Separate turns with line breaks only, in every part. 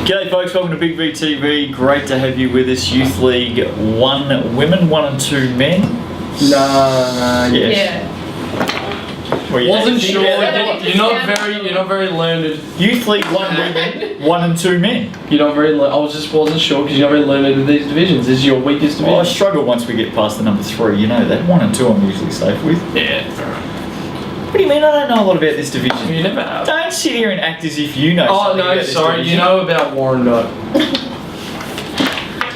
G'day folks, welcome to Big V TV. Great to have you with us. Youth League 1 women, 1 and 2 men.
Nah,
yes.
Yeah. Wasn't sure. You're not very learned.
Youth League 1 women, 1 and 2 men.
You're not very. I wasn't sure because you're not very learned in these divisions. This is your weakest division.
Well, I struggle once we get past the number 3. You know that 1 and 2 I'm usually safe with.
Yeah.
What do you mean? I don't know a lot about this division.
You never have.
Don't sit here and act as if you know.
Oh
something
no,
about this
sorry.
division.
You know about Warrandyte.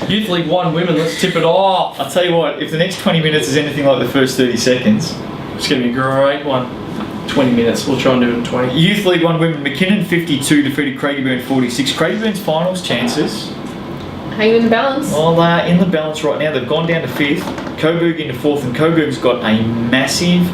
Youth League 1 women. Let's tip it off.
I'll tell you what. If the next 20 minutes is anything like the first 30 seconds,
It's gonna be a great one. 20 minutes. We'll try and do it in 20.
Youth League 1 women, McKinnon 52 defeated Craigieburn 46. Craigieburns finals chances.
Hanging in the balance.
Well, they're in the balance right now. They've gone down to 5th. Coburg into 4th, and Coburg's got a massive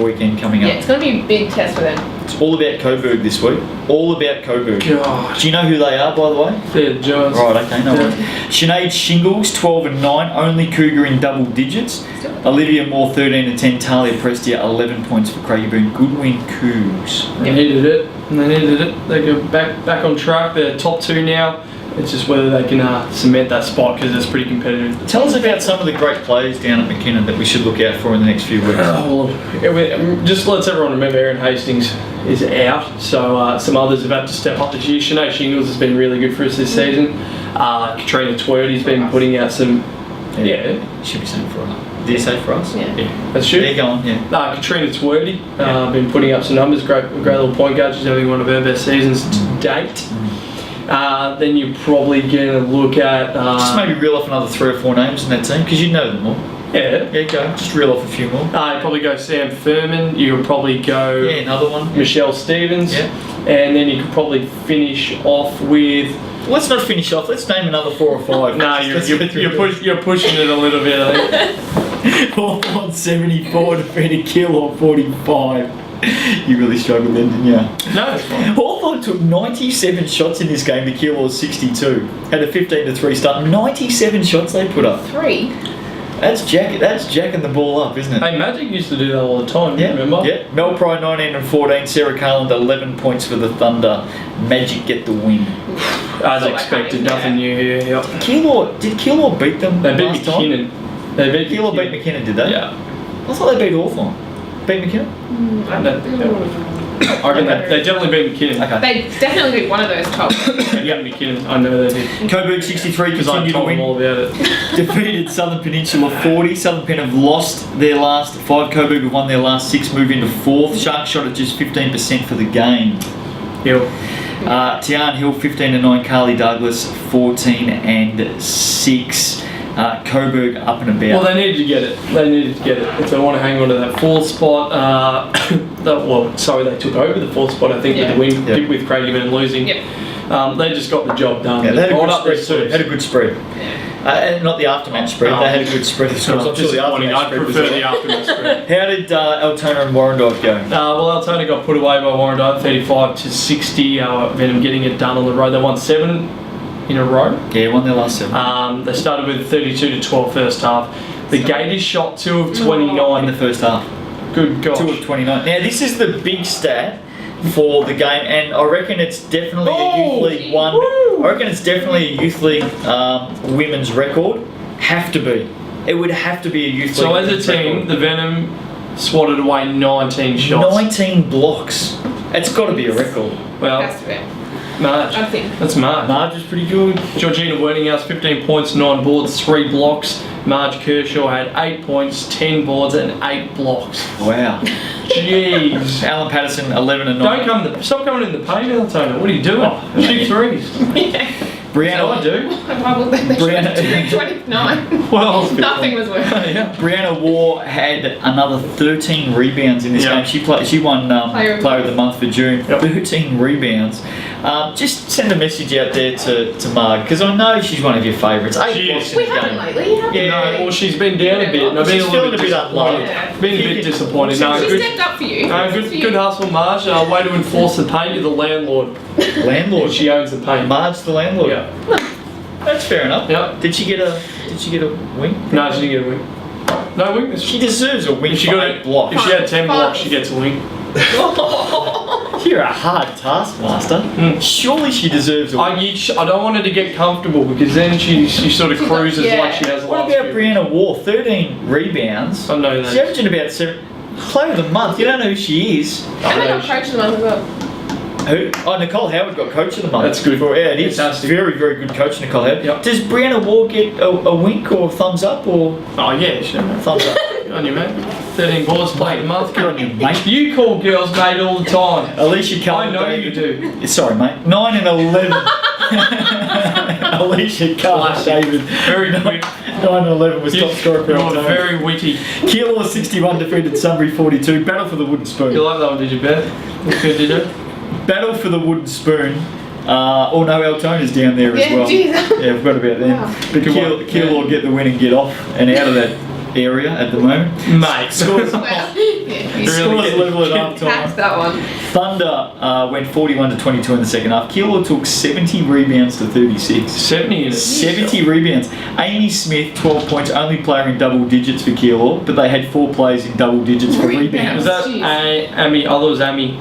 weekend coming up.
Yeah, it's going to be a big test for them.
It's all about Coburg this week. All about Coburg.
God.
Do you know who they are, by the way?
They're Jones.
Right, okay, no
Yeah.
worries. Sinead Shingles, 12 and 9, only Cougar in double digits. Olivia Moore, 13 and 10. Talia Prestia, 11 points for Craigieburn. Good win, Cougs.
They needed it. They go back on track. They're top 2 now. It's just whether they can cement that spot because it's pretty competitive.
Tell us about some of the great players down at McKinnon that we should look out for in the next few weeks.
Just lets everyone remember Aaron Hastings is out, so some others have had to step up this year. Sinead Shingles has been really good for us this season. Katrina Twerdy's been putting out some. Yeah,
Should be saying for us. Did you say for us?
Yeah.
that's true.
There you go on, yeah.
Katrina Twerdy, been putting up some numbers. Great little point guard. She's having one of her best seasons to date. Then you're probably going to look at...
just maybe reel off another 3 or 4 names in that team, because you know them all.
Yeah.
Yeah, go. Just reel off a few more.
You'd probably go Sam Furman. You could probably go...
Yeah, another one.
Michelle Stevens.
Yeah.
And then you could probably finish off with...
Let's not finish off. Let's name another 4 or 5.
No, you're pushing it a little bit, I think.
Hawthorn 74 defeated Keilor 45. You really struggled then, didn't you?
No, it's fine.
Hawthorn took 97 shots in this game to Keilor's 62. Had a 15-3 start. 97 shots they put up.
3.
That's jacking the ball up, isn't it?
Hey, Magic used to do that all the time,
Yeah,
remember?
Yeah. Mel Pry 19 and 14. Sarah Carland 11 points for the Thunder. Magic get the win.
As expected, nothing new here. Yep.
Did Keilor beat them?
They beat
last time?
McKinnon. They beat
Keilor beat McKinnon, did they?
Yeah.
I thought they beat Hawthorn. Beat McKinnon?
I reckon they definitely beat McKinnon.
Okay.
They definitely beat one of those top.
Yeah, McKinnon. I know they did.
Coburg 63
Because I
continue to
told them
win.
all about it.
Defeated Southern Peninsula 40. Southern Pen have lost their last 5. Coburg have won their last 6. Move into 4th. Sharks shot at just 15% for the game.
Hill.
Tian Hill 15 and 9. Carly Douglas 14 and 6. Coburg up and about.
Well, they needed to get it. If they want to hang on to that 4th spot. They took over the 4th spot, I think, with the win with Craigieburn losing.
Yep.
They just got the job done.
Yeah, they had a
Brought
good spread. Had a good spread. And not the aftermatch spread. They had a good spread. I'm sure the aftermatch
I
spread was
prefer
well.
the aftermatch spread.
How did Altona and Warrandyte go?
Altona got put away by Warrandyte 35-60. Venom getting it done on the road. They won 7 in a row.
Yeah, won their last 7.
They started with 32-12 first half. The Gators shot 2 of 29
in the first half.
Good gosh.
2 of 29. Now this is the big stat for the game, and I reckon it's definitely a Youth League 1.
Woo!
I reckon it's definitely a Youth League women's record. Have to be. It would have to be a Youth League.
So as a
women's
team,
record.
the Venom swatted away 19 shots.
19 blocks. It's got to be a record.
Well,
Has to be.
Marge.
I think.
That's Marge.
Marge is pretty good.
Georgina Werninghouse, 15 points, 9 boards, 3 blocks. Marge Kershaw had 8 points, 10 boards, and 8 blocks.
Wow.
Jeez.
Alan Patterson 11 and 9.
Stop coming in the paint, Altona. What are you doing? Shoot threes.
Brianna,
I do.
Why would they
Brianna-
shoot 29?
Well,
Nothing was working.
yeah.
Brianna Waugh had another 13 rebounds in this
Yeah.
game. She won
Player
Player of the Month for June.
Yep.
13 rebounds. Just send a message out there to Marg, because I know she's one of your favourites. 8
She
blocks
is.
in
We
the
haven't
game.
lately, have we?
Yeah.
No, well, she's been down a bit. And I've been
She's
a little
feeling a bit
disappointed.
unloved.
Been a bit disappointed. No,
She
good,
stepped up for you.
good hustle, Marge. Way to enforce the paint. You're the landlord.
Landlord.
She owns the paint.
Marge the landlord.
Yeah.
That's fair enough.
Yep.
Did she get a wing?
No, she didn't get a wing. No wing.
She deserves a wing.
If she
for
got
8 blocks.
If she had 10
Five.
blocks, she gets a wing.
You're a hard taskmaster. Surely she deserves a win.
I don't want her to get comfortable because then she sort of cruises
Yeah.
like she has
What
last
about
year.
Brianna Wall? 13 rebounds.
I know that.
She's averaging about 7. Player of the month. You don't know who she is.
And I got coach of the month as well.
Who? Oh, Nicole Howard got coach of the month.
That's good.
For, yeah, it is.
Fantastic.
Very, very good coach, Nicole Howard.
Yep.
Does Brianna Wall get a wink or thumbs up or
Oh yeah, sure.
thumbs up?
Good on you, mate. 13 balls played a month.
Good on you, mate.
You call girls mate all the time.
Alicia Cullen.
I know
David.
you do.
Sorry, mate. 9 and 11. Alicia Cullen.
Classic.
David.
Very quick.
9 and 11 was top scorer for
You're
our team.
very witty.
Keilor 61 defeated Sunbury 42. Battle for the wooden spoon.
You like that one, did you, Beth? That's good, did you?
Battle for the wooden spoon. Oh no, Altona's down there as
Yeah,
well.
geez.
Yeah, we've got about them.
Wow.
But
Good one.
Keilor get the win and get off and out of that area at the moment.
Mate.
Scores,
Well, yeah, you
scores level at half
taxed
time.
that one.
Thunder went 41 to 22 in the second half. Keilor took 70 rebounds to 36.
70 in it.
70 rebounds. Amy Smith, 12 points, only player in double digits for Keilor, but they had 4 players in double digits for
Rebounds.
rebounds.
Was that
Jeez.
Amy? I thought it was Amy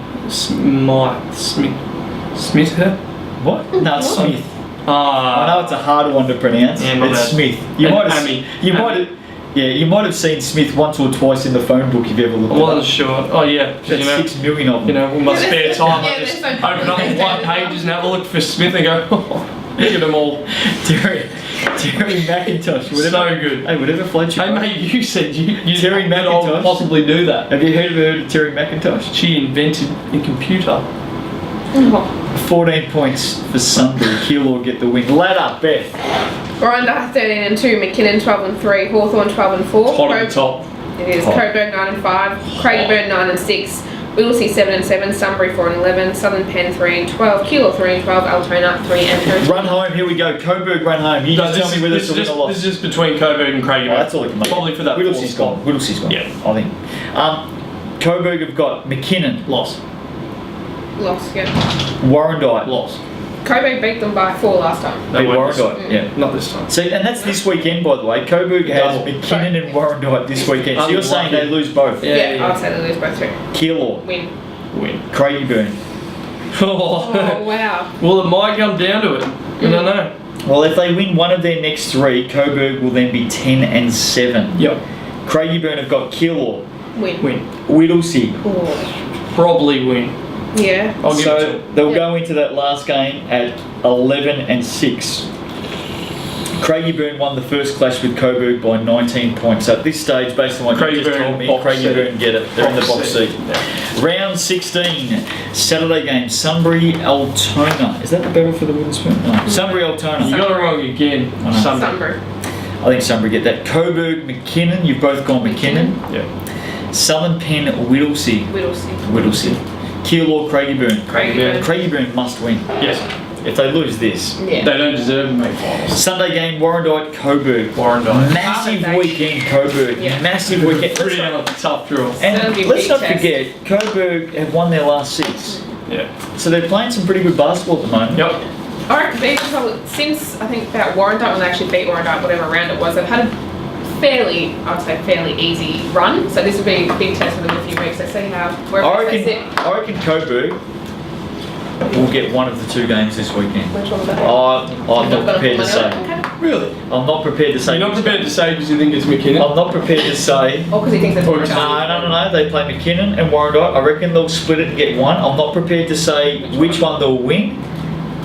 Smith? Her?
What? No, it's
What?
Smith. I know it's a harder one to pronounce.
Yeah, my
it's
bad.
Smith. You
And
might have,
Amy.
you
Amy.
might have, yeah, you might have seen Smith once or twice in the phone book if you ever
I
looked at
wasn't
it.
sure. Oh yeah,
That's 6 million of them.
you know, with my spare time,
Yeah,
I just
they're so
open up
funny.
the white pages and have a look for Smith and go, oh, look at them all.
Terry McIntosh. Whatever,
So good.
Hey, whatever floats your
Hey
boat.
mate, you said you
Terry
that I would
McIntosh.
possibly do that.
Have you heard of Terry McIntosh?
She invented a computer.
Oh.
14 points for Sunbury. Keilor get the win. Ladder, Beth.
Rhonda 13 and 2, McKinnon 12 and 3, Hawthorn 12 and 4.
Hot at the top.
It is
Hot.
Coburg 9 and 5, Craigieburn 9 and 6, Whittlesea 7 and 7, Sunbury 4 and 11, Southern Penn 3 and 12, Keilor 3 and 12, Altona 3 and 2.
Run home. Here we go. Coburg run home. You just tell me whether it's a win or loss.
This is just between Coburg and Craigieburn.
Oh, that's all it can make.
Probably for that
Whittlesea's
fourth
gone. Whittlesea's gone.
Yeah.
I think. Coburg have got McKinnon,
Loss.
Lost, yeah.
Warrandyte.
Loss.
Coburg beat them by 4 last time.
They
Beat
won't.
Warrandyte. Yeah.
Not this time.
See, and that's this weekend, by the way. Coburg has
Double.
McKinnon and Warrandyte this weekend. So you're saying they lose both?
Yeah.
I'll say they lose both 2.
Keilor,
Win.
Win.
Craigieburn.
Oh, wow.
Well, it might come down to it. I don't know.
Well, if they win one of their next 3, Coburg will then be 10 and 7.
Yep.
Craigieburn have got Keilor,
Win.
Win.
Whittlesea.
Oh.
Probably win.
Yeah.
I'll give it
So
to
they'll
Yeah.
go into that last game at 11 and 6. Craigieburn won the first clash with Coburg by 19 points. So at this stage, based on what you just
Craigieburn
told me,
box
Craigieburn
seat.
get it. They're in the box seat.
Yeah.
Round 16, Saturday game, Sunbury Altona. Is that the battle for the wooden spoon? No. Sunbury Altona.
You got it wrong again.
I know.
Sunday.
Sunbury.
I think Sunbury get that. Coburg McKinnon. You've both gone McKinnon.
Yeah.
Southern Penn Whittlesea.
Whittlesea.
Keilor Craigieburn.
Craigieburn.
Craigieburn must win.
Yes.
If they lose this.
Yeah.
They don't deserve to make finals.
Sunday game, Warrandyte Coburg.
Warrandyte.
Massive
Perfect.
weekend, Coburg.
Yeah.
Massive weekend.
Pretty tough draw.
That'll
And
be a
let's
big
not
test.
forget, Coburg have won their last 6.
Yeah.
So they're playing some pretty good basketball at the moment.
Yep.
I reckon they've probably, since I think about Warrandyte, when they actually beat Warrandyte, whatever round it was, they've had a fairly easy run. So this will be a big test for them in a few weeks. Let's see how,
I
wherever they sit.
reckon Coburg will get one of the 2 games this weekend.
Which one was that?
I'm not prepared to say.
Okay.
Really?
I'm not prepared to say.
You're not prepared to say because you think it's McKinnon?
I'm not prepared to say.
Oh, because he thinks it's
Or
Warrandyte.
No. They play McKinnon and Warrandyte. I reckon they'll split it and get one. I'm not prepared to say which one they'll win,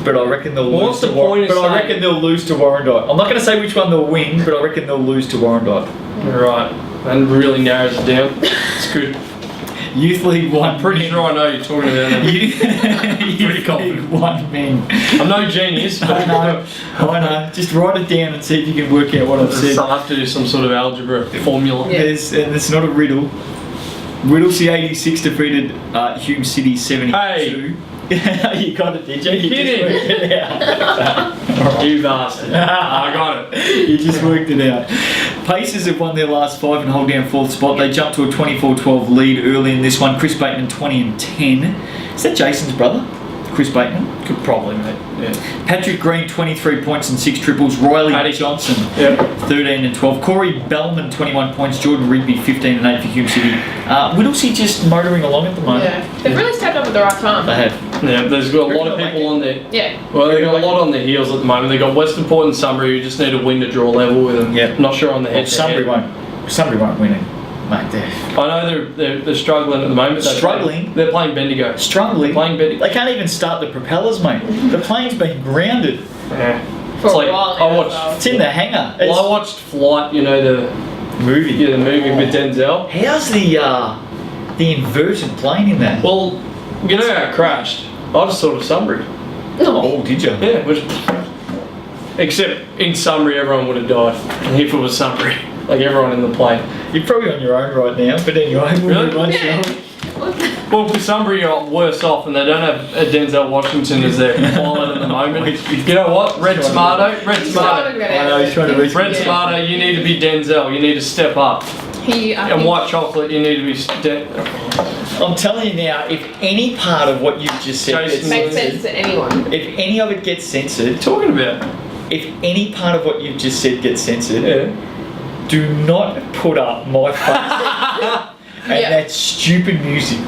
but I reckon they'll
Well,
lose
what's
to
the point of
But I
saying-
reckon they'll lose to Warrandyte. I'm not going to say which one they'll win, but I reckon they'll lose to Warrandyte.
Right. That really narrows it down. It's good.
Youth League 1.
I'm pretty sure I know you're talking about them.
Youth
confident.
League 1 men.
I'm no genius, but
I know. Just write it down and see if you can work out what I've said.
I'll have to do some sort of algebra formula.
Yeah.
And it's not a riddle. Whittlesea 86 defeated Hume City 72.
Hey.
You got it, did you? You
kidding.
just worked it out.
You bastard. I got it.
You just worked it out. Pacers have won their last 5 and hold down 4th spot. They jumped to a 24-12 lead early in this one. Chris Bateman 20 and 10. Is that Jason's brother? Chris Bateman?
Could probably, mate. Yeah.
Patrick Green 23 points and 6 triples. Riley
Paddy.
Johnson
Yep.
13 and 12. Corey Bellman 21 points. Jordan Rigby 15 and 8 for Hume City. Whittlesey just motoring along at the moment.
Yeah. They've really stepped up at the right time.
They have.
Yeah, there's got a lot of people on there.
Yeah.
Well, they've got a lot on their heels at the moment. They've got Western Port and Sunbury who just need to win to draw level with them.
Yeah.
Not sure on the head.
Sunbury won't win it, mate.
I know they're struggling at the moment.
Struggling?
They're playing Bendigo.
Struggling.
Playing Bendigo.
They can't even start the propellers, mate. The plane's been grounded.
Yeah.
For
It's
a
like,
while
I
now.
watched-
so.
It's in the hangar.
Well, I watched Flight, you know, the
Movie.
movie with Denzel.
How's the inverted plane in that?
Well, you know how it crashed? I just thought of Sunbury.
Oh, did you?
Yeah, except in Sunbury everyone would have died. And if it was Sunbury, like everyone in the plane.
You're probably on your own right now, but anyway, we'll
Really?
move on,
Yeah.
shall we?
Well, for Sunbury are worse off, and they don't have a Denzel Washington as their pilot at the moment. You know what? Red Smarto.
He's trying to get
I know, he's trying to reach.
Red Smarto, you need to be Denzel. You need to step up.
I
And
think-
White Chocolate, you need to be.
I'm telling you now, if any part of what you've just said
Jason
gets
makes sense
censored,
to anyone.
if any of it gets censored,
Talking about.
if any part of what you've just said gets censored,
Yeah.
do not put up my face and
Yeah.
that stupid music.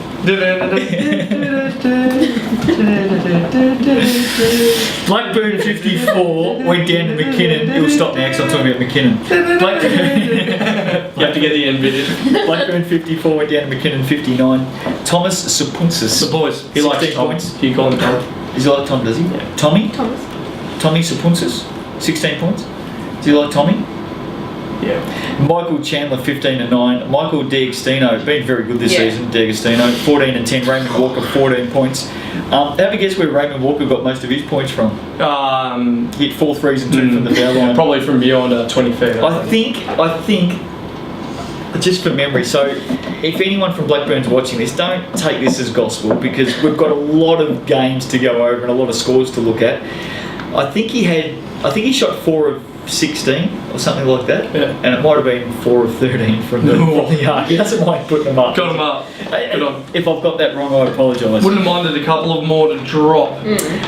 Blackburn 54 went down to McKinnon. It'll stop now because I'm talking about McKinnon.
You have to get the end video.
Blackburn 54 went down to McKinnon 59. Thomas Sapunsis.
The boys. He
16
likes Tom.
points.
You call him Tom.
Does he like Tom, does he? Tommy?
Thomas.
Tommy Sapunsis, 16 points. Does he like Tommy?
Yeah.
Michael Chandler, 15 and 9. Michael D'Agostino, been very good this
Yeah.
season. D'Agostino, 14 and 10. Raymond Walker, 14 points. Have a guess where Raymond Walker got most of his points from? He hit 4 threes and 2 from the foul line.
Probably from beyond 20 feet.
I think, just for memory, so if anyone from Blackburn's watching this, don't take this as gospel because we've got a lot of games to go over and a lot of scores to look at. I think he shot 4 of 16 or something like that,
Yeah.
and it might have been 4 of 13 from the yard. He doesn't mind putting them up.
Got him up. Good on.
If I've got that wrong, I apologise.
Wouldn't have minded a couple of more to drop.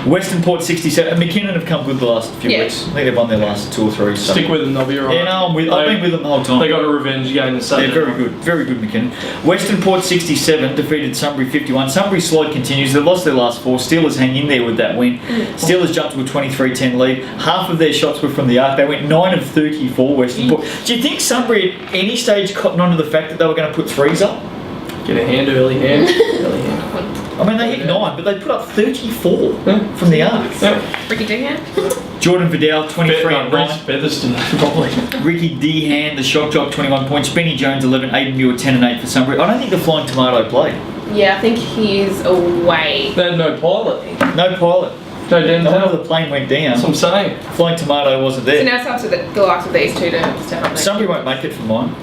Western Port 67. And McKinnon have come good the last few
Yeah.
weeks. I think they've won their last 2 or 3. So.
Stick with them, they'll be alright.
Yeah, no, I've been with them the whole time.
They got a revenge game this
They're
Sunday.
very good McKinnon. Western Port 67 defeated Sunbury 51. Sunbury's slide continues. They've lost their last 4. Steelers hang in there with that win. Steelers jumped to a 23-10 lead. Half of their shots were from the arc. They went 9 of 34 Western Port. Do you think Sunbury at any stage cottoned on to the fact that they were going to put 3s up?
Get a hand, early hand.
I mean, they hit 9, but they put up 34 from the arc.
Yep.
Ricky Dingham.
Jordan Vidal, 23 and 9.
Reece Featherston, probably.
Ricky Dehan, the shock jock, 21 points. Benny Jones, 11. Aiden Muir, 10 and 8 for Sunbury. I don't think the Flying Tomato played.
Yeah, I think he's away.
They had no pilot.
No pilot.
No
No wonder
Denzel.
the plane went down.
That's what I'm saying.
Flying Tomato wasn't
So
there.
now it's up to the likes of these two to step up.
Sunbury won't make it for mine.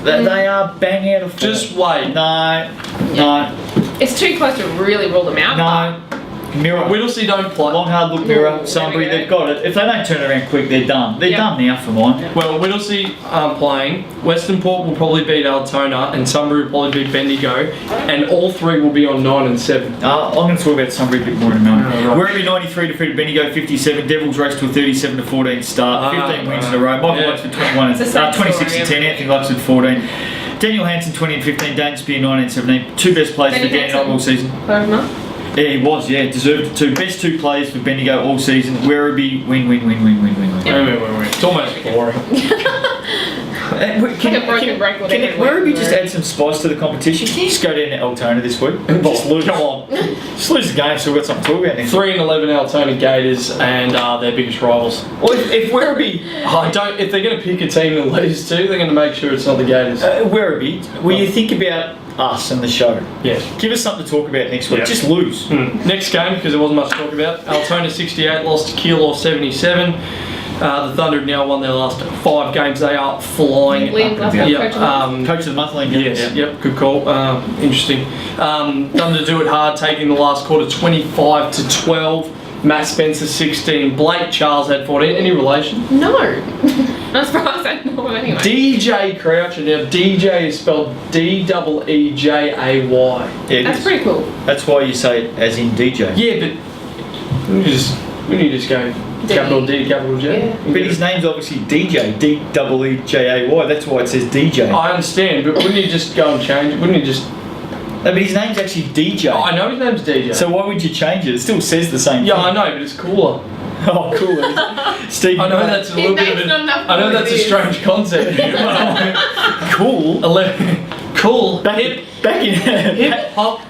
They are bang out of form.
Just wait.
No.
It's too close to really rule them out.
No. Mirror.
Whittlesey don't play.
Long hard look mirror.
Ooh,
Sunbury,
there we
they've got it. If they don't turn it around quick, they're done. They're
Yep.
done now for mine.
Well, Whittlesea aren't playing. Western Port will probably beat Altona, and Sunbury will probably beat Bendigo, and all 3 will be on 9 and 7.
I'm going to talk about Sunbury a bit more in a moment.
Oh, right.
Werribee 93 defeated Bendigo 57. Devils raced to a 37-14 start. 15 wins in a row. Michael
Yeah.
Luxford 21
It's the same
26 and
story,
10. Anthony Luxford 14. Daniel Hansen 20 and 15. Dane Spear 19 and 17. 2 best players
Danny
for Danny
Hansen.
all season.
Player of the month.
Yeah, he was. Yeah, deserved it too. Best 2 players for Bendigo all season. Werribee win.
Wait. It's almost boring.
Like a broken record
Can
every
Werribee
week.
just add some spice to the competition? Can you just go down to Altona this week? Just lose.
Come on.
Just lose the game so we've got something to talk about next week.
3 and 11 Altona Gators, and their biggest rivals.
Well, if Werribee...
If they're going to pick a team to lose to, they're going to make sure it's not the Gators.
Werribee, when you think about us and the show,
Yes.
give us something to talk about next week.
Yeah.
Just lose.
Next game, because there wasn't much to talk about. Altona 68 lost to Keilor 77. The Thunder have now won their last 5 games. They are flying.
Liam Glasgow,
Yep,
coach of the
Coach of the month, Liam.
Yes, yep, good call. Interesting. Thunder do it hard, taking the last quarter 25 to 12. Matt Spencer 16. Blake Charles had 14. Any relation?
No. I'm surprised I know him anyway.
DJ Croucher. Now DJ is spelled Deejay.
Yeah, it
That's
is.
pretty cool.
That's why you say it as in DJ.
Yeah, but Wouldn't you just go capital D, capital J?
Yeah.
But his name's obviously DJ, D-E-E-J-A-Y. That's why it says DJ.
I understand, but wouldn't you just go and change it? Wouldn't you just...
No, but his name's actually DJ.
Oh, I know his name's DJ.
So why would you change it? It still says the same
yeah,
thing.
I know, but it's cooler.
Oh, cool. Steve.
I know that's a little bit of
name's not enough
I know
for
that's
it
a
is.
strange concept.
Cool.
Cool.
Back in
hop.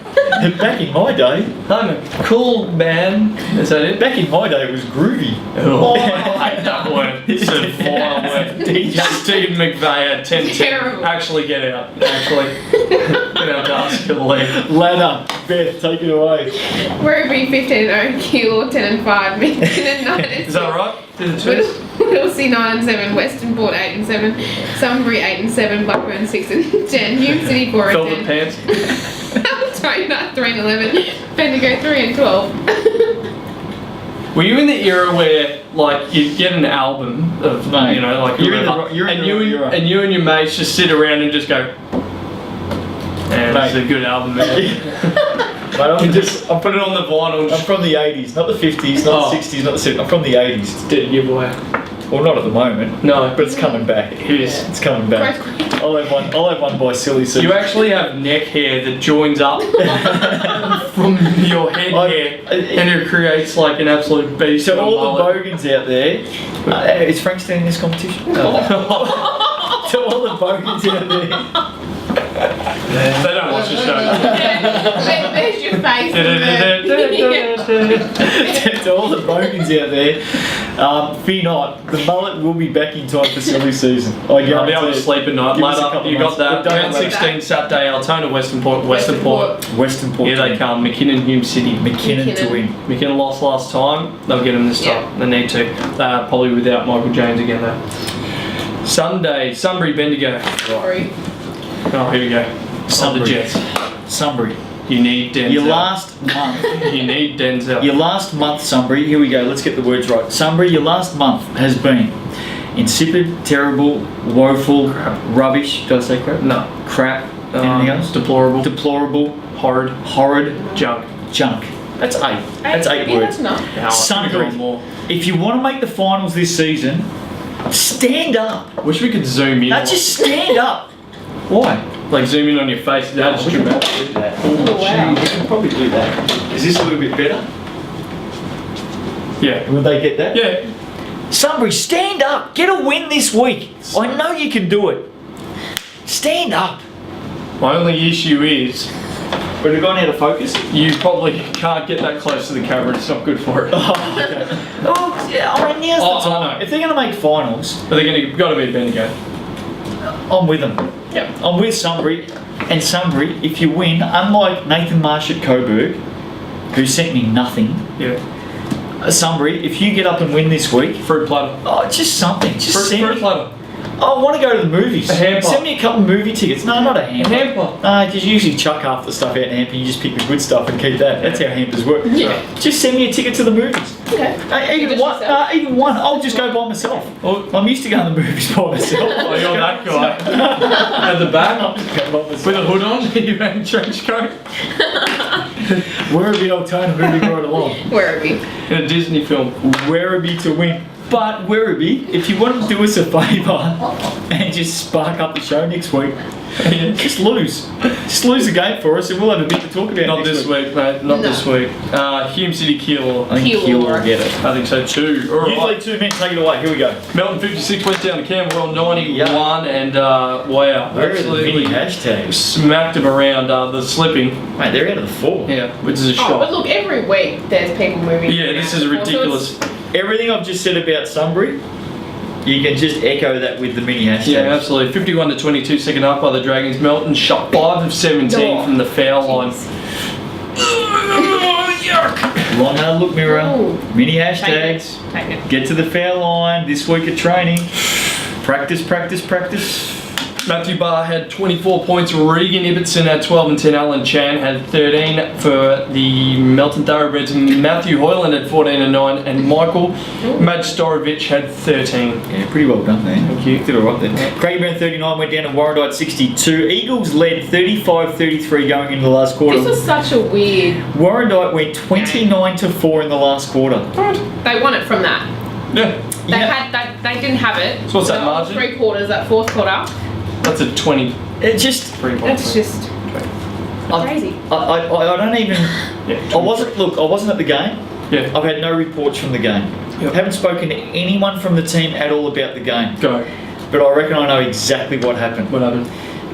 back in my day.
I'm a cool man. Is that it?
Back in my day, it was groovy.
Oh, I hate that word. It's a vile word.
DJ.
Stephen McVeigh, 10
Terrible.
Actually, get out. Actually. Get out to ask you to leave.
Ladder. Beth, take it away.
Werribee 15 and 0, Keilor 10 and 5, Minton and 9 and 6.
Is that right? Did the twist?
Whittlesea 9 and 7, Western Port 8 and 7, Sunbury 8 and 7, Blackburn 6 and 10, Hume City 4 and
Velvet
10,
pants.
Tona 3 and 11, Bendigo 3 and 12.
Were you in the era where, like, you'd get an album of,
Mate,
you know, like,
you're in the
whoever,
ro- you're in
and
the
you
wrong
and,
era.
and you and your mates just sit around and just go, man, this is a good album, man.
Mate,
I'll put it on the vinyl.
I'm from the 80s, not the 50s, not
Oh.
the 60s, not the 70s. I'm from the 80s.
Dead giveaway.
Well, not at the moment.
No,
But it's coming back.
it is.
It's coming back. I'll have one by silly season.
You actually have neck hair that joins up from your head hair, and it creates like an absolute beast.
So
of a
all the
mullet.
bogans out there, is Frank still in this competition? So all the bogans out there.
They don't watch the show.
There's your face.
To all the bogans out there, fear not, the mullet will be back in time for silly season.
I'll be able to sleep at night.
Give us a
Later,
couple
you
months.
got that.
We've done
Round
it later.
16 Saturday, Altona, Western Port.
Western Port.
Here they come. McKinnon, Hume City.
McKinnon to win.
McKinnon lost last time. They'll get him this
Yeah.
time. They need to. Probably without Michael James again though. Sunday, Sunbury, Bendigo.
Sorry.
Oh, here we go. Sunday
Sunbury.
Jets.
Sunbury.
You need Denzel.
Your last month.
You need Denzel.
Your last month, Sunbury. Here we go. Let's get the words right. Sunbury, your last month has been insipid, terrible, woeful, rubbish. Did I say crap?
No.
Crap. Anything else?
Deplorable.
Deplorable,
Horrid. Junk.
junk. That's 8. That's 8
Yeah,
words.
that's not.
Now,
Sunbury.
more.
If you want to make the finals this season, stand up.
Wish we could zoom in.
No, just stand up. Why?
like zoom in on your face. That's
we can
true.
probably do that.
Oh, wow.
We can probably do that. Is this a little bit better?
Yeah.
Would they get that?
Yeah.
Sunbury, stand up. Get a win this week. I know you can do it. Stand up.
My only issue is
Would have gone out of focus?
you probably can't get that close to the camera. It's not good for it.
Oh, okay. Oh, yeah, I mean, now's
Oh,
the time.
I know.
If they're going to make finals,
But they're got to beat Bendigo.
I'm with them.
Yep.
I'm with Sunbury. And Sunbury, if you win, unlike Nathan Marsh at Coburg, who sent me nothing,
Yeah.
Sunbury, if you get up and win this week,
Fruit platter.
oh, just something. Just send
Fruit
me.
platter.
Oh, I want to go to the movies.
A hamper.
Send me a couple of movie tickets. No, not a
A
hamper.
hamper.
Because you usually chuck half the stuff out in a hamper and you just pick the good stuff and keep that. That's how hampers work.
Yeah.
Just send me a ticket to the movies.
Okay.
Even
just
one.
yourself?
Even one. I'll just go by myself.
Oh,
I'm used to going to the movies by myself.
oh, you're that guy. At the back.
I'll just go by myself.
With a hood on, you wearing a trench coat.
Werribee Altona moving right along.
Where are we?
In a Disney film.
Werribee to win. But Werribee, if you want to do us a favour and just spark up the show next week, just lose. Just lose the game for us and we'll have a bit to talk about
Not
next
this week, mate. Not
No.
this week. Hume City Keilor.
I think
Keilor.
Keilor will get it.
I think so too. All
You
right.
lead 2 minutes, take it away. Here we go.
Melton 56 went down to Camberwell 91
Yeah.
and wow,
Where are the
absolutely
mini hashtags?
smacked him around the slipping.
Mate, they're out of the 4.
Yeah, which is a
Oh,
shock.
but look, every week there's people moving.
Yeah, this is
around.
ridiculous.
Everything I've just said about Sunbury, you can just echo that with the mini hashtags.
Yeah, absolutely. 51 to 22, second up by the Dragons. Melton shot 5 of 17
Oh,
from the foul line.
Long hard look mirror,
Ooh.
mini
Take
hashtags,
it. Take it.
get to the foul line this week at training. Practice, practice, practice.
Matthew Barr had 24 points. Regan Ibbotson had 12 and 10. Alan Chan had 13 for the Melton Thoroughbreds. Matthew Hoyland had 14 and 9. And Michael Majstorovic had 13.
Yeah, pretty well done there.
Thank you.
Did all right there. Craigieburn 39 went down to Warrandyte 62. Eagles led 35-33 going into the last quarter.
This was such a weird.
Warrandyte went 29-4 in the last quarter.
They won it from that.
Yeah.
They didn't have it.
So what's that
The
margin?
3 quarters, that fourth quarter.
That's a 20.
It just...
3
That's just crazy.
I don't even...
Yeah,
I wasn't at the game.
Yeah.
I've had no reports from the game.
Yep.
Haven't spoken to anyone from the team at all about the game.
Go.
But I reckon I know exactly what happened.
What happened?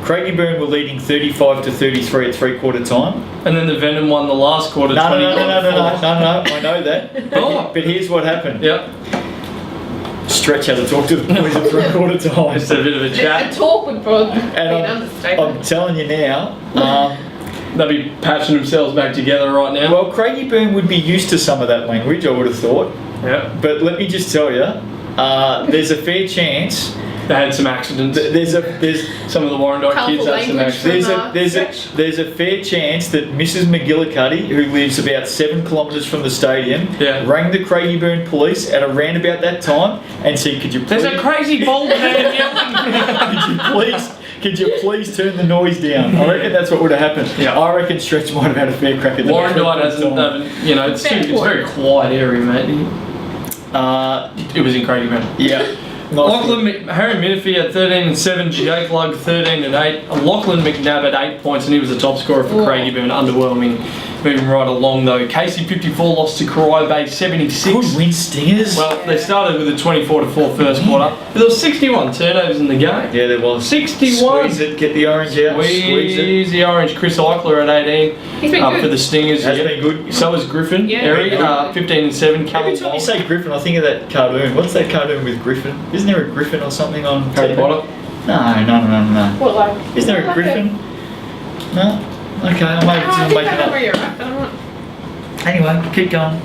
Craigieburn were leading 35-33 at 3/4 time.
And then the Venom won the last quarter.
No,
20
I know that.
Oh.
But here's what happened.
Yep.
Stretch had to talk to the boys at 3/4 time.
Just a bit of a
A
chat.
talk would probably be an
And
understatement.
I'm telling you now,
They'll be patching themselves back together right now.
well, Craigieburn would be used to some of that language, I would have thought.
Yeah.
But let me just tell you, there's a fair chance.
They had some accidents.
There's
Some of the Warrandyte kids
Colourful
had some
language.
accidents.
there's a fair chance that Mrs. McGillicuddy, who lives about 7 kilometres from the stadium,
Yeah.
rang the Craigieburn police at around about that time and said, "Could you please,
There's a crazy bald man yelling.
could you please turn the noise down?" I reckon that's what would have happened.
Yeah.
I reckon Stretch might have had a fair crack at the
Warrandyte hasn't, you know, it's a very quiet area, mate. It was in Craigieburn.
Yeah.
Harry Minifee had 13 and 7, Jake Lugg 13 and 8, Lachlan McNabb had 8 points and he was the top scorer for Craigieburn, underwhelming. Moving right along though, Casey 54 lost to Corio Bay 76.
Good win, Stingers.
Well, they started with a 24-4 first quarter, but there was 61 turnovers in the game.
Yeah, there was.
61.
Squeeze it, get the orange out. Squeeze it.
Squeeze the orange. Chris Eichler at 18
He's been good.
for the Stingers.
Has been good.
So is Griffin.
Yeah.
Eric, 15 and 7.
Every
Callum
time you say Griffin, I think of that cartoon. What's that cartoon with Griffin? Isn't there a Griffin or something on
Harry Potter.
No.
What, like?
Isn't there a
like
Griffin? No? Okay, I might
I
just
think
make
I
it
know
up.
where you're at, but I'm not.
Anyway, keep going.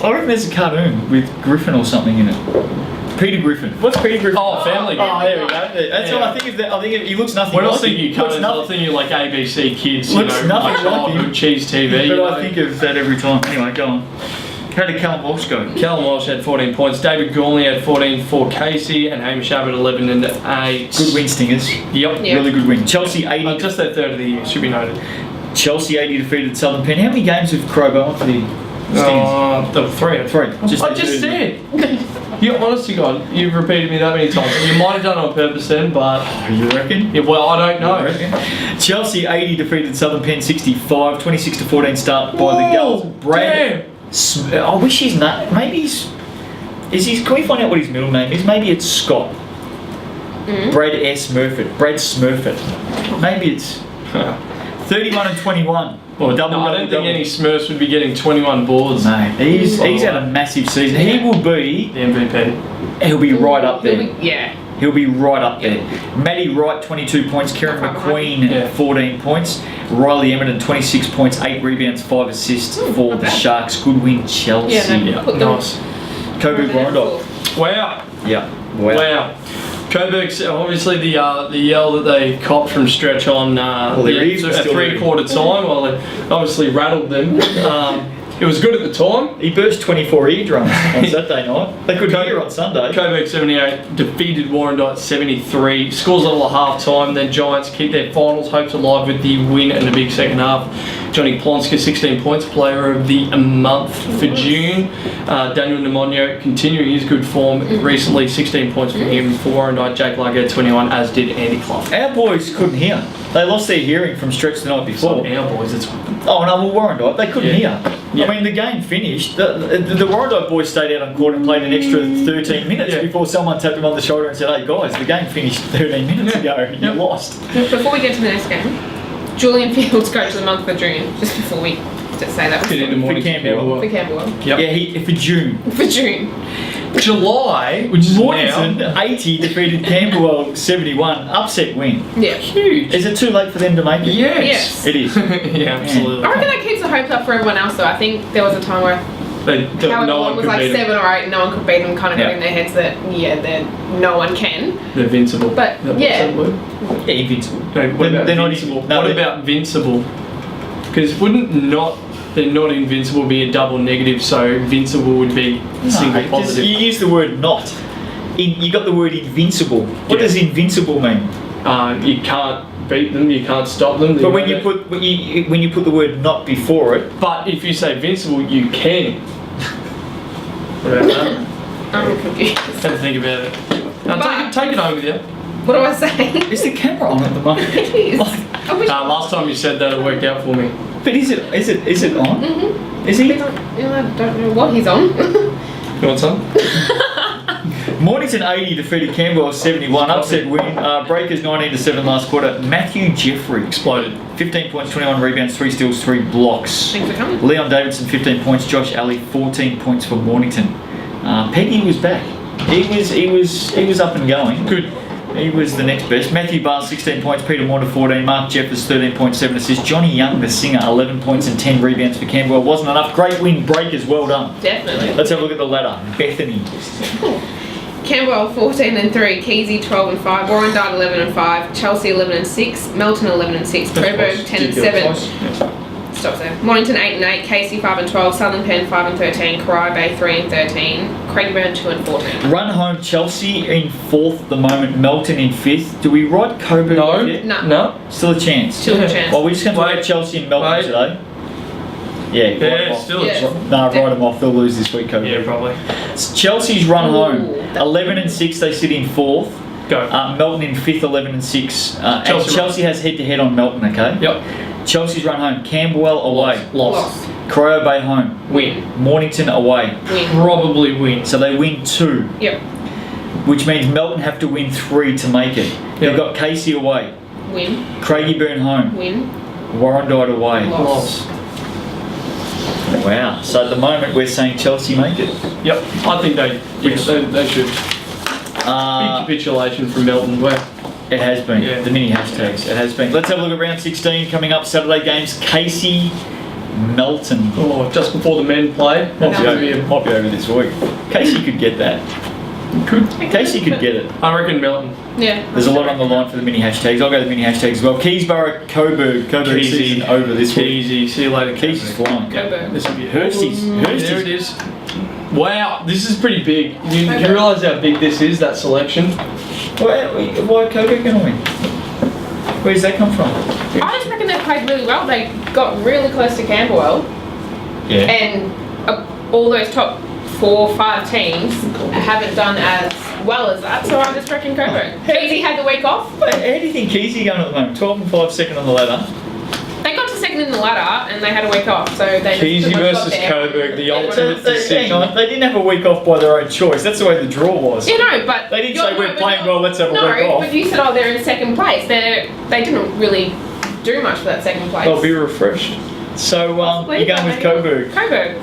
I reckon there's a cartoon with Griffin or something in it. Peter Griffin. What's Peter Griffin?
Oh, Family Guy.
Oh, there we go. That's
Yeah.
what I think of. I think he looks nothing
When I
like
think
him.
you cartoons, I think you like ABC Kids, you
Looks
know,
nothing
like
like
childhood
him.
cheese TV.
But
you know.
I think of that every time. Anyway, go on. How did Callum Walsh go?
Callum Walsh had 14 points. David Gormley had 14 for Casey, and Hamish Abbott 11 and 8.
Good win, Stingers.
Yep.
Yeah.
Really good win. Chelsea 80.
Just their third of the year, should be noted.
Chelsea 80 defeated Southern Penn. How many games have Crowbar won for the Stingers?
The 3.
3.
I just said. You honest to God, you've repeated me that many times. You might have done it on purpose then, but
You reckon?
yeah, well, I don't
You
know.
reckon? Chelsea 80 defeated Southern Penn 65. 26-14 start by the Gulls. Brad. I wish his name. Maybe he's. Is he? Can we find out what his middle name is? Maybe it's Scott. Brad S. Murfitt. Brad Smurfit. Maybe it's 31 and 21. Or double.
No, I don't think any Smurfs would be getting 21 boards.
No, he's had a massive season. He will be.
The MVP.
He'll be right up there.
Yeah.
He'll be right up there. Matty Wright, 22 points. Kieran McQueen,
Yeah.
14 points. Riley Emmett, 26 points, 8 rebounds, 5 assists for
not
the
bad.
Sharks. Good win, Chelsea.
Yeah, no, put them-
Nice.
Coburg Warrandyte.
Wow.
Yeah.
Wow. Coburg's obviously the yell that they copped from Stretch on
they're even
at
still
3/4 time. Well, it obviously rattled them. It was good at the time.
He burst 24 eardrums on Saturday night. They couldn't hear on Sunday.
Coburg 78 defeated Warrandyte 73. Scores level at half time. Then Giants keep their finals hopes alive with the win in the big second half. Johnny Plonska 16 points, player of the month for June. Daniel Nemogno continuing his good form recently, 16 points from him for Warrandyte. Jake Lugger 21, as did Andy Clough.
Our boys couldn't hear. They lost their hearing from Stretch the night before.
Our boys, it's
Oh no, well Warrandyte, they couldn't
Yeah.
hear.
Yeah.
I mean, the game finished. The Warrandyte boys stayed out on court and played an extra 13 minutes
Yeah.
before someone tapped them on the shoulder and said, "Hey guys, the game finished 13 minutes ago. You
Yeah.
lost."
Before we get to the next game, Julian Fields coach of the month for June. Just before we just say that.
get into morning
Campbell.
For Campbell.
Yep.
Yeah, for June.
For June.
July, which is
Mornington
now
80 defeated Camberwell 71. Upset win.
Yeah.
huge.
Is it too late for them to make it?
Yes.
It is.
Yeah, absolutely.
I reckon that keeps the hopes up for everyone else though. I think there was a time where however
no
one
one
was
could
like
beat them.
7 or 8, no one could beat them, kind of
Yeah.
got in their heads that, no one can.
They're invincible.
But,
What's
yeah.
that word?
Yeah, invincible.
No, what about
They're not
invincible?
in- no,
what
they're-
about invincible? Because they're not invincible be a double negative, so invincible would be single
No,
positive.
you use the word not. You got the word invincible. What
Yeah.
does invincible mean?
You can't beat them, you can't stop them.
But when you put the word not before it,
But if you say invincible, you can. What about that?
I'm confused.
Have to think about it. Now,
But-
take it home with you.
What do I say?
is the camera on at the moment?
It is. I wish
Last time you said that, it worked out for me.
But is it on?
Mhm.
Is he?
I don't know what he's on.
You want some?
Mornington 80 defeated Camberwell 71. Upset win. Breakers 19-7 last quarter. Matthew Jeffrey
Exploded.
15 points, 21 rebounds, 3 steals, 3 blocks.
Thanks for coming.
Leon Davidson 15 points. Josh Alley 14 points for Mornington. Peggy was back. He was up and going.
Good.
He was the next best. Matthew Barr 16 points. Peter Warner 14. Mark Jeffers 13.7 assists. Johnny Young the singer 11 points and 10 rebounds for Camberwell. Wasn't enough. Great win. Breakers well done.
Definitely.
Let's have a look at the ladder. Bethany.
Camberwell 14-3, Keysy 12-5, Warrandyte 11-5, Chelsea 11-6, Melton 11-6, Coburg 10-7. Stop there. Mornington 8-8, Casey 5-12, Southern Penn 5-13, Corai Bay 3-13, Craigieburn 2-14.
Run home Chelsea in 4th at the moment, Melton in 5th. Do we ride Coburg
No.
yet?
No.
No.
Still a chance.
Still a chance.
Well, we're just going to talk
Wait.
about Chelsea and Melton
Wait.
today. Yeah, write them off.
Still
Yeah.
a chance.
No, write them off. They'll lose this week, Coburg.
Yeah, probably.
Chelsea's run
Ooh,
home.
that-
11-6, they sit in 4th.
Go.
Melton in 5th, 11-6. And
Chelsea
Chelsea has head-to-head on Melton, okay?
Yep.
Chelsea's run home. Camberwell away.
Lost.
Corio Bay home.
Win.
Mornington away.
Win.
Probably win.
So they win 2,
Yep.
which means Melton have to win 3 to make it. They've
Yep.
got Casey away.
Win.
Craigieburn home.
Win.
Warrandyte away.
Loss.
Wow. So at the moment we're saying Chelsea make it.
Yep. I think they should. Big capitulation from Melton. Wow.
It has been.
Yeah.
The mini hashtags. It has been. Let's have a look at round 16 coming up. Saturday games. Casey, Melton.
Oh, just before the men play.
Might be,
Melton.
might be over this week. Casey could get that. Casey could get it.
I reckon Melton.
Yeah.
There's a lot on the line for the mini hashtags. I'll go to the mini hashtags as well. Keysborough, Coburg. Coburg
Keysy.
season over this week.
Easy. See you later.
Keys is flying.
Coburg.
This will be
Hursty's.
There it is. Wow, this is pretty big. You realise how big this is, that selection?
Why Coburg going to win? Where does that come from?
I just reckon they played really well. They got really close to Camberwell,
Yeah.
and all those top 4 or 5 teams haven't done as well as that. So I just reckon Coburg. Keysy had the week off.
How do you think Keysy going at the moment? 12-5, second on the ladder.
They got to second in the ladder, and they had a week off. So they
Keysy
just pretty much got
versus
there.
Coburg, the
Yeah,
ultimate
but-
Hang
decision.
on, they didn't have a week off by their own choice. That's the way the draw was.
You know, but
They didn't
you're-
say, "We're
but
playing
you're-
well, let's have a
no,
week off."
but you said, oh, they're in second place. They didn't really do much for that second place.
They'll be refreshed.
So
Possibly,
you're going with
but
Coburg.
Coburg.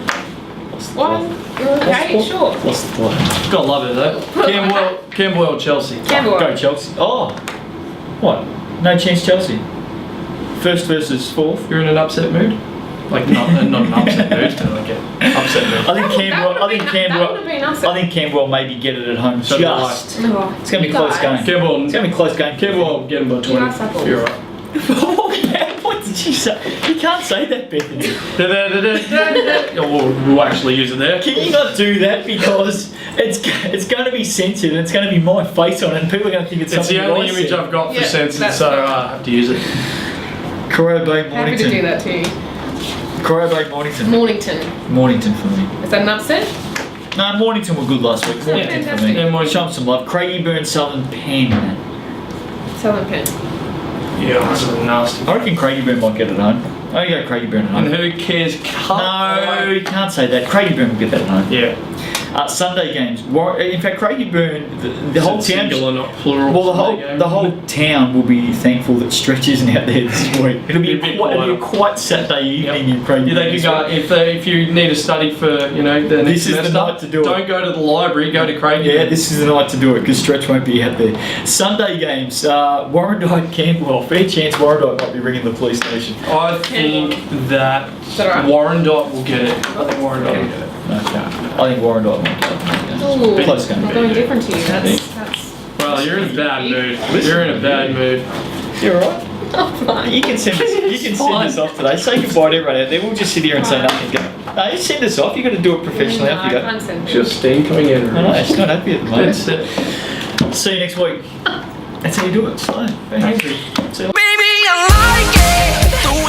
One. Okay, sure.
What's the play?
Gotta love it though. Camberwell, Chelsea.
Camberwell.
Go Chelsea. Oh, what? No chance Chelsea. First versus 4th.
You're in an upset mood? Like not an upset mood, but like an upset mood.
I think Camberwell. I think
That would
Camberwell.
have been upset.
I think Camberwell maybe get it at home.
So do I.
Just.
Oh,
It's gonna be
you
a close
guys.
game.
Camberwell,
It's gonna be a close game.
Camberwell get them by 20.
Nice apples.
You're right.
What did you say? You can't say that, Bethany.
We'll actually use it there.
Can you not do that because it's going to be censored and it's going to be my face on it and people are going to think it's
It's
something
the only
I
image
said.
I've got for
Yeah,
censored,
that's
so
fine.
I have to use it.
Corio Bay,
Happy to do
Mornington.
that to you.
Corio Bay, Mornington.
Mornington.
Mornington for me.
Is that an upset?
No, Mornington were good last week. Mornington for me.
Yeah, Mornington.
Show them some love. Craigieburn, Southern Penn.
Southern Penn.
Yeah, that's a nasty.
I reckon Craigieburn might get it home. I go Craigieburn at
And
home.
who cares?
No, you can't say that. Craigieburn will get that at home.
Yeah.
Sunday games. In fact, Craigieburn, the whole town.
Singular, not plural.
Well,
Sunday game.
the whole town will be thankful that Stretch isn't out there this week. It'll be a quiet Saturday evening in Craigieburn.
Yeah, they could go if you need to study for the next
This is
semester.
the night to do it.
Don't go to the library. Go to Craigieburn.
Yeah, this is the night to do it because Stretch won't be out there. Sunday games. Warrandyte Camberwell. Fair chance Warrandyte might be ringing the police station.
I think that
right?
Warrandyte will get it. I think Warrandyte will get it.
Okay. I think Warrandyte might get it.
Ooh,
Close game.
I'm going different to you. That's.
Well, you're in a bad mood. You're in a bad mood.
You alright?
I'm fine.
You can send us off today. Say goodbye to everyone out there. We'll just sit here and say nothing. Go. No, you send us off. You've got to do it professionally.
No,
Off you
I
go.
can't send
It's your steam coming in.
I know, it's not happy at the moment.
That's it.
See you next week. That's how you do it. Slow. Very easy. See you later.
Baby, I like it the way